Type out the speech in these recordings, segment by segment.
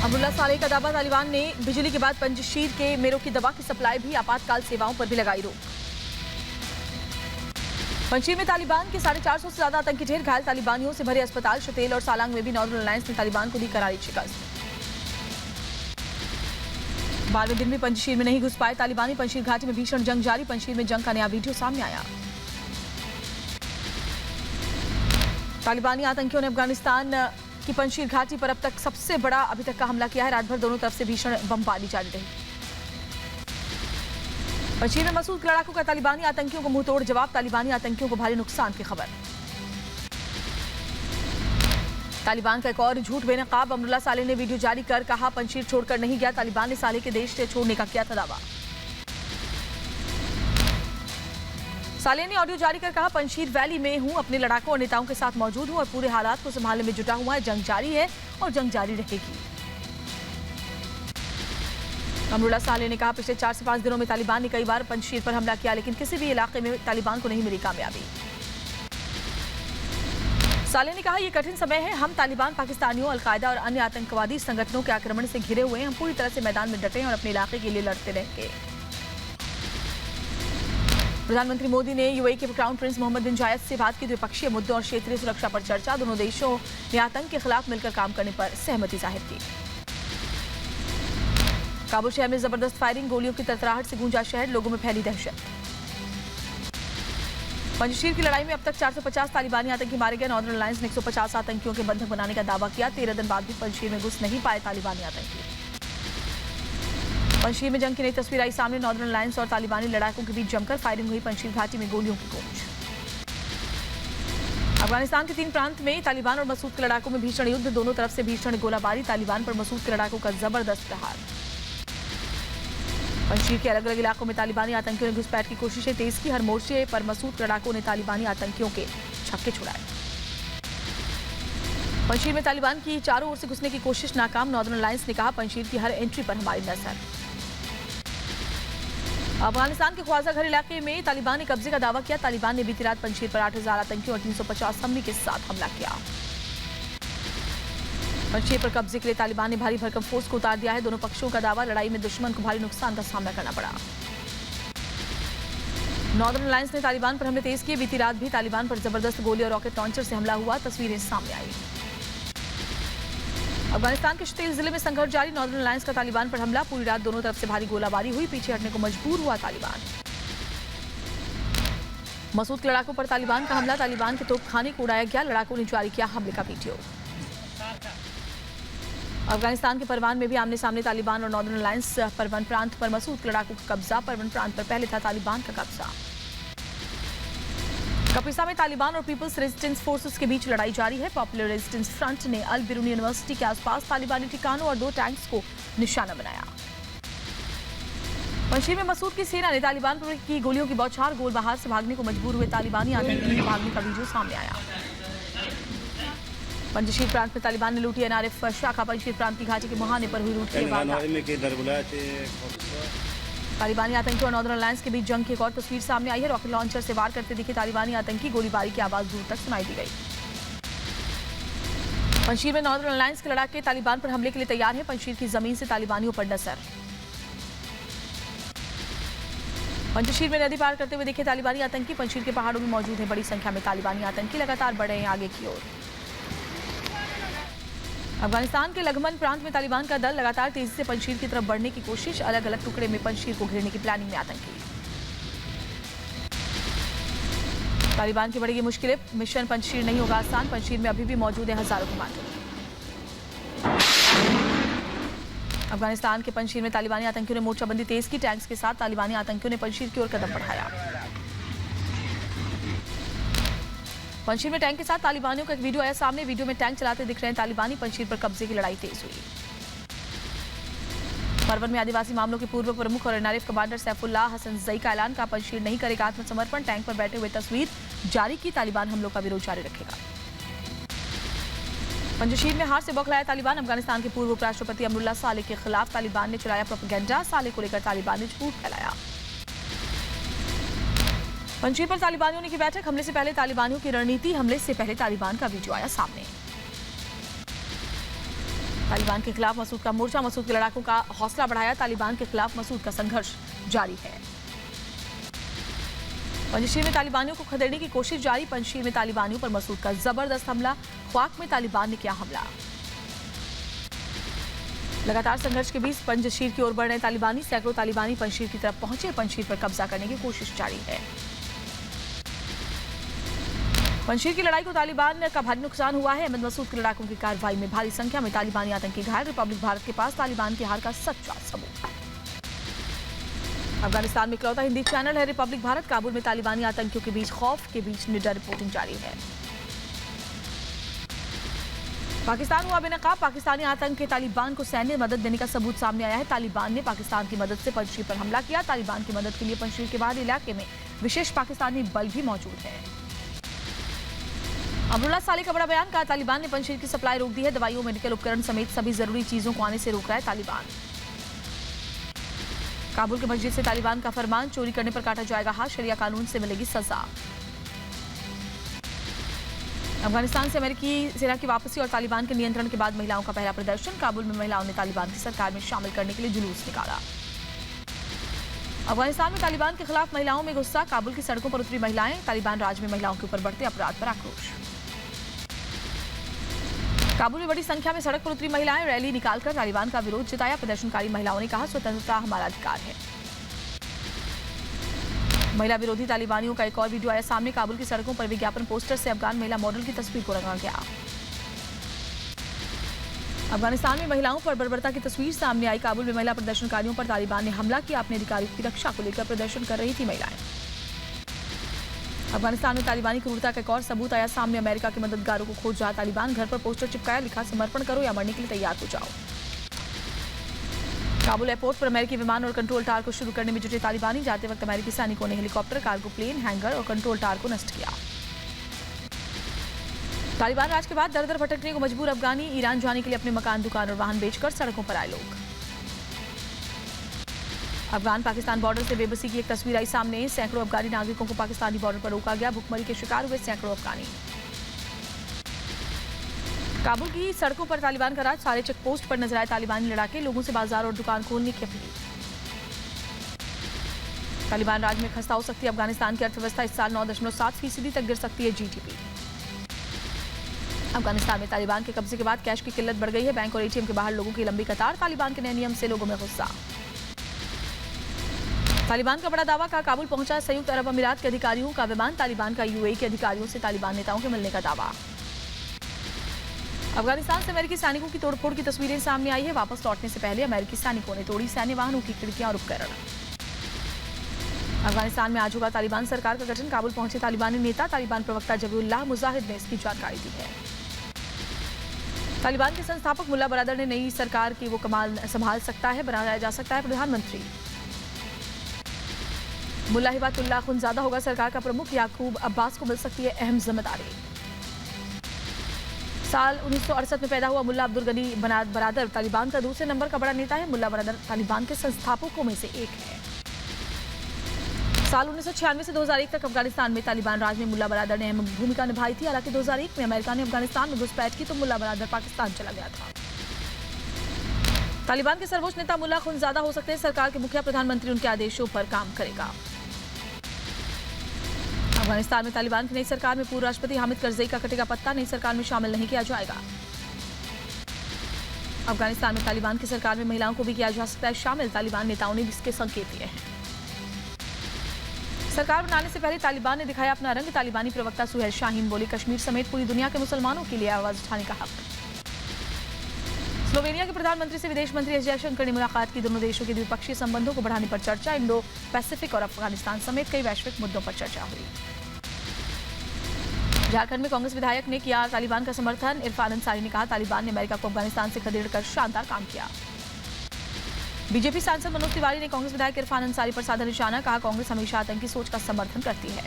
अब्दुल्ला सालेह का दावा, तालिबान ने बिजली के बाद पंजशीर के मेरों की दवा की सप्लाई भी आपातकाल सेवाओं पर भी लगाई रोक। पंजशीर में तालिबान के 450 से ज्यादा आतंकी ढेर, घायल तालिबानियों से भरे अस्पताल। शतेल और सालांग में भी नॉर्दर्न अलायंस ने तालिबान को दी करारी शिकस्त। 12वें दिन में पंजशीर में नहीं घुस पाए तालिबानी, पंजशीर घाटी में भीषण जंग जारी। पंजशीर में जंग का नया वीडियो सामने आया। तालिबानी आतंकियों ने अफगानिस्तान की पंजशीर घाटी पर अब तक सबसे बड़ा अभी तक का हमला किया है। रात भर दोनों तरफ से भीषण बमबारी जारी रही। पंजशीर में मसूद लड़ाकू का तालिबानी आतंकियों को मुंहतोड़ जवाब, तालिबानी आतंकियों को भारी नुकसान की खबर। तालिबान का एक और झूठ बेनकाब, अब्दुल्ला सालेह ने वीडियो जारी कर कहा पंजशीर छोड़कर नहीं गया। तालिबान ने सालेह के देश से छोड़ने का किया था दावा। सालेह ने ऑडियो जारी कर कहा पंजशीर वैली में हूं, अपने लड़ाकों और नेताओं के साथ मौजूद हूं और पूरे हालात को संभालने में जुटा हुआ है। जंग जारी है और जंग जारी रहेगी। अब्दुल्ला सालेह ने कहा पिछले 4 से 5 दिनों में तालिबान ने कई बार पंजशीर पर हमला किया, लेकिन किसी भी इलाके में तालिबान को नहीं मिली कामयाबी। सालेह ने कहा यह कठिन समय है, हम तालिबान पाकिस्तानियों, अलकायदा और अन्य आतंकवादी संगठनों के आक्रमण से घिरे हुए हैं। हम पूरी तरह से मैदान में डटे हैं और अपने इलाके के लिए लड़ते रहेंगे। प्रधानमंत्री मोदी ने यूएई के क्राउन प्रिंस मोहम्मद बिन जायद से बात की। द्विपक्षीय मुद्दों और क्षेत्रीय सुरक्षा पर चर्चा। दोनों देशों ने आतंक के खिलाफ मिलकर काम करने पर सहमति जाहिर की। काबुल शहर में जबरदस्त फायरिंग, गोलियों की तरतराहट से गूंजा शहर, लोगों में फैली दहशत। पंजशीर की लड़ाई में अब तक 450 तालिबानी आतंकी मारे गए। नॉर्दर्न अलायंस ने 150 आतंकियों के बंधक बनाने का दावा किया। 13 दिन बाद भी पंजशीर में घुस नहीं पाए तालिबानी आतंकी। पंजशीर में जंग की नई तस्वीर आई सामने। नॉर्दर्न अलायंस और तालिबानी लड़ाकों के बीच जमकर फायरिंग हुई। पंजशीर घाटी में गोलियों की गूंज। अफगानिस्तान के 3 प्रांत में तालिबान और मसूद के लड़ाकों में भीषण युद्ध, दोनों तरफ से भीषण गोलाबारी। तालिबान पर मसूद के लड़ाकों का जबरदस्त प्रहार। पंजशीर के अलग अलग इलाकों में तालिबानी आतंकियों ने घुसपैठ की कोशिशें तेज की। हर मोर्चे पर मसूद लड़ाकों ने तालिबानी आतंकियों के छक्के छुड़ाए। पंजशीर में तालिबान की चारों ओर से घुसने की कोशिश नाकाम। नॉर्दर्न अलायंस ने कहा पंजशीर की हर एंट्री पर हमारी नजर। अफगानिस्तान के ख्वाजा घर इलाके में तालिबान ने कब्जे का दावा किया। तालिबान ने बीती रात पंजशीर पर 8000 आतंकियों और 350 हमले के साथ हमला किया। पंजशीर पर कब्जे के लिए तालिबान ने भारी भरकम फोर्स को उतार दिया है। दोनों पक्षों का दावा, लड़ाई में दुश्मन को भारी नुकसान का सामना करना पड़ा। नॉर्दर्न अलायंस ने तालिबान पर हमले तेज किए। बीती रात भी तालिबान पर जबरदस्त गोली और रॉकेट लॉन्चर से हमला हुआ, तस्वीरें सामने आई। अफगानिस्तान के शतेल जिले में संघर्ष जारी। नॉर्दर्न अलायंस का तालिबान पर हमला, पूरी रात दोनों तरफ से भारी गोलाबारी हुई। पीछे हटने को मजबूर हुआ तालिबान। मसूद के लड़ाकों पर तालिबान का हमला, तालिबान के तोपखाने को उड़ाया गया। लड़ाकों ने जारी किया हमले का वीडियो। अफगानिस्तान के परवान में भी आमने सामने तालिबान और नॉर्दर्न अलायंस। परवन प्रांत पर मसूद के लड़ाकों का कब्जा। परवन प्रांत पर पहले था तालिबान का कब्जा। कपिसा में तालिबान और पीपल्स रेजिस्टेंस फोर्सेस के बीच लड़ाई जारी है। पॉपुलर रेजिस्टेंस फ्रंट ने अल बिरून यूनिवर्सिटी के आसपास तालिबानी ठिकानों और 2 टैंक्स को निशाना बनाया। पंजशीर में मसूद की सेना ने तालिबान पर की गोलियों की बौछार, गोल बाहर से भागने को मजबूर हुए तालिबानी आतंकी के भागने का वीडियो सामने आया। पंजशीर प्रांत में तालिबान ने लूटी एनआरएफ शाखा। पंजशीर प्रांत की घाटी के मुहाने पर हुई लूट की वारदात। तालिबानी आतंकी और नॉर्दर्न अलायंस के बीच जंग की एक और तस्वीर सामने आई है। रॉकेट लॉन्चर से वार करते दिखे तालिबानी आतंकी, गोलीबारी की आवाज दूर तक सुनाई दी गई। पंजशीर में नॉर्दर्न अलायंस के लड़ाके तालिबान पर हमले के लिए तैयार हैं। पंजशीर की जमीन से तालिबानियों पर नजर। पंजशीर में नदी पार करते हुए दिखे तालिबानी आतंकी। पंजशीर के पहाड़ों में मौजूद है बड़ी संख्या में तालिबानी आतंकी, लगातार बढ़े हैं आगे की ओर। अफगानिस्तान के लगमन प्रांत में तालिबान का दल लगातार तेजी से पंजशीर की तरफ बढ़ने की कोशिश। अलग अलग टुकड़े में पंजशीर को घेरने की प्लानिंग में आतंकी। तालिबान की बढ़ेगी मुश्किलें, मिशन पंजशीर नहीं होगा आसान। पंजशीर में अभी भी मौजूद है हजारों कमांडो। अफगानिस्तान के पंजशीर में तालिबानी आतंकियों ने मोर्चाबंदी तेज की। टैंक्स के साथ तालिबानी आतंकियों ने पंजशीर की ओर कदम बढ़ाया। पंजशीर में टैंक के साथ तालिबानियों का एक वीडियो आया सामने। वीडियो में टैंक चलाते दिख रहे हैं तालिबानी। पंजशीर पर कब्जे की लड़ाई तेज हुई। परवन में आदिवासी मामलों के पूर्व प्रमुख और एनआरएफ कमांडर सैफुल्लाह हसन जई का ऐलान, का पंजशीर नहीं करेगा आत्मसमर्पण। टैंक पर बैठे हुए तस्वीर जारी की। तालिबान हमलों का विरोध जारी रखेगा। पंजशीर में हार से बौखलाया तालिबान। अफगानिस्तान के पूर्व उपराष्ट्रपति अब्दुल्ला सालेह के खिलाफ तालिबान ने चलाया प्रोपेगेंडा। सालेह को लेकर तालिबान ने झूठ फैलाया। पंजशीर पर तालिबानियों ने की बैठक। हमले से पहले तालिबानियों की रणनीति। हमले से पहले तालिबान का वीडियो आया सामने। तालिबान के खिलाफ मसूद का मोर्चा, मसूद के लड़ाकों का हौसला बढ़ाया। तालिबान के खिलाफ मसूद का संघर्ष जारी है। पंजशीर में तालिबानियों को खदेड़ने की कोशिश जारी। पंजशीर में तालिबानियों पर मसूद का जबरदस्त हमला। ख्वाक में तालिबान ने किया हमला। लगातार संघर्ष के बीच पंजशीर की ओर बढ़ रहे तालिबानी। सैकड़ों तालिबानी पंजशीर की तरफ पहुंचे। पंजशीर पर कब्जा करने की कोशिश जारी है। पंजशीर की लड़ाई को तालिबान का भारी नुकसान हुआ है। अहमद मसूद के लड़ाकों की कार्रवाई में भारी संख्या में तालिबानी आतंकी घायल। रिपब्लिक भारत के पास तालिबान की हार का सच्चा सबूत। अफगानिस्तान में इकलौता हिंदी चैनल है रिपब्लिक भारत। काबुल में तालिबानी आतंकियों के बीच खौफ के बीच निडर रिपोर्टिंग जारी है। पाकिस्तान हुआ बेनकाब। पाकिस्तानी आतंक के तालिबान को सैन्य मदद देने का सबूत सामने आया है। तालिबान ने पाकिस्तान की मदद से पंजशीर पर हमला किया। तालिबान की मदद के लिए पंजशीर के बाहरी इलाके में विशेष पाकिस्तानी बल भी मौजूद है। अमरुल्लाह साले का बड़ा बयान। कहा तालिबान ने पंजशीर की सप्लाई रोक दी है। दवाइयों, मेडिकल उपकरण समेत सभी जरूरी चीजों को आने से रोक रहा है तालिबान। काबुल के मस्जिद से तालिबान का फरमान, चोरी करने पर काटा जाएगा हाथ, शरिया कानून से मिलेगी सजा। अफगानिस्तान से अमेरिकी सेना की वापसी और तालिबान के नियंत्रण के बाद महिलाओं का पहला प्रदर्शन। काबुल में महिलाओं ने तालिबान की सरकार में शामिल करने के लिए जुलूस निकाला। अफगानिस्तान में तालिबान के खिलाफ महिलाओं में गुस्सा। काबुल की सड़कों पर उतरी महिलाएं। तालिबान राज में महिलाओं के ऊपर बढ़ते अपराध पर आक्रोश। काबुल में बड़ी संख्या में सड़क पर उतरी महिलाएं। रैली निकालकर तालिबान का विरोध जताया। प्रदर्शनकारी महिलाओं ने कहा स्वतंत्रता हमारा अधिकार है। महिला विरोधी तालिबानियों का एक और वीडियो आया सामने। काबुल की सड़कों पर विज्ञापन पोस्टर से अफगान महिला मॉडल की तस्वीर को रंगा गया। अफगानिस्तान में महिलाओं पर बर्बरता की तस्वीर सामने आई। काबुल में महिला प्रदर्शनकारियों पर तालिबान ने हमला किया। अपने अधिकारियों की रक्षा को लेकर प्रदर्शन कर रही थी महिलाएं। अफगानिस्तान में तालिबानी क्रूरता का एक और सबूत आया सामने। अमेरिका के मददगारों को खोज रहा तालिबान। घर पर पोस्टर चिपकाया, लिखा समर्पण करो या मरने के लिए तैयार हो जाओ। काबुल एयरपोर्ट पर अमेरिकी विमान और कंट्रोल टावर को शुरू करने में जुटे तालिबानी। जाते वक्त अमेरिकी सैनिकों ने हेलीकॉप्टर, कार्गो प्लेन, हैंगर और कंट्रोल टावर को नष्ट किया। तालिबान राज के बाद दर दर भटकने को मजबूर अफगानी। ईरान जाने के लिए अपने मकान, दुकान और वाहन बेचकर सड़कों पर आए लोग। अफगान पाकिस्तान बॉर्डर से बेबसी की एक तस्वीर आई सामने। सैकड़ों अफगानी नागरिकों को पाकिस्तानी बॉर्डर पर रोका गया। भुखमरी के शिकार हुए सैकड़ों अफगानी। काबुल की सड़कों पर तालिबान का राज। सारे चेक पोस्ट पर नजर आए तालिबानी लड़ाके। लोगों से बाजार और दुकान खोलने की अपील। तालिबान राज में खस्ता हो सकती है अफगानिस्तान की अर्थव्यवस्था। इस साल 9.7% तक गिर सकती है जीडीपी। अफगानिस्तान में तालिबान के कब्जे के बाद कैश की किल्लत बढ़ गई है। बैंक और एटीएम के बाहर लोगों की लंबी कतार। तालिबान के नए नियम से लोगों में गुस्सा। तालिबान का बड़ा दावा। कहा काबुल पहुंचा संयुक्त अरब अमीरात के अधिकारियों का विमान। तालिबान का यूएई के अधिकारियों से तालिबान नेताओं के मिलने का दावा। अफगानिस्तान से अमेरिकी सैनिकों की तोड़फोड़ की तस्वीरें सामने आई है। वापस लौटने से पहले अमेरिकी सैनिकों ने तोड़ी सैन्य वाहनों की खिड़कियां और उपकरण। अफगानिस्तान में आज होगा तालिबान सरकार का गठन। काबुल पहुंचे तालिबानी नेता। तालिबान प्रवक्ता जबीउल्लाह मुजाहिद ने इसकी जानकारी दी है। तालिबान के संस्थापक मुल्ला बरादर ने नई सरकार की वो कमाल संभाल सकता है, बनाया जा सकता है प्रधानमंत्री। मुल्ला हिबातुल्लाह खुनजादा होगा सरकार का प्रमुख। याकूब अब्बास को मिल सकती है अहम जिम्मेदारी। साल 1968 में पैदा हुआ मुल्ला अब्दुल गनी बरादर तालिबान का दूसरे नंबर का बड़ा नेता है। मुल्ला बरादर तालिबान के संस्थापकों में से एक है। साल 1996 से 2001 तक अफगानिस्तान में तालिबान राज में मुल्ला बरादर ने अहम भूमिका निभाई थी। हालांकि 2001 में अमेरिका ने अफगानिस्तान में घुसपैठ की तो मुल्ला बरादर पाकिस्तान चला गया था। तालिबान के सर्वोच्च नेता मुल्ला खुनजादा हो सकते हैं सरकार के मुखिया। प्रधानमंत्री उनके आदेशों पर काम करेगा। अफगानिस्तान में तालिबान की नई सरकार में पूर्व राष्ट्रपति हामिद करजई का कटेगा पत्ता। नई सरकार में शामिल नहीं किया जाएगा। अफगानिस्तान में तालिबान की सरकार में महिलाओं को भी किया जा सकता है शामिल। तालिबान नेताओं ने इसके संकेत दिए हैं। सरकार बनाने से पहले तालिबान ने दिखाया अपना रंग। तालिबानी प्रवक्ता सुहेल शाहीन बोले कश्मीर समेत पूरी दुनिया के मुसलमानों के लिए आवाज उठाने का हक। स्लोवेनिया के प्रधानमंत्री से विदेश मंत्री एस जयशंकर ने मुलाकात की। दोनों देशों के द्विपक्षीय संबंधों को बढ़ाने पर चर्चा। इंडो पैसिफिक और अफगानिस्तान समेत कई वैश्विक मुद्दों पर चर्चा हुई। झारखंड में कांग्रेस विधायक ने किया तालिबान का समर्थन। इरफान अंसारी ने कहा तालिबान ने अमेरिका को अफगानिस्तान से खदेड़कर शानदार काम किया। बीजेपी सांसद मनोज तिवारी ने कांग्रेस विधायक इरफान अंसारी पर साधा निशाना। कहा कांग्रेस हमेशा आतंकी सोच का समर्थन करती है।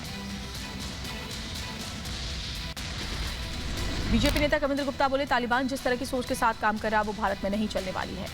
बीजेपी नेता कविंद्र गुप्ता बोले तालिबान जिस तरह की सोच के साथ काम कर रहा है वो भारत में नहीं चलने वाली है।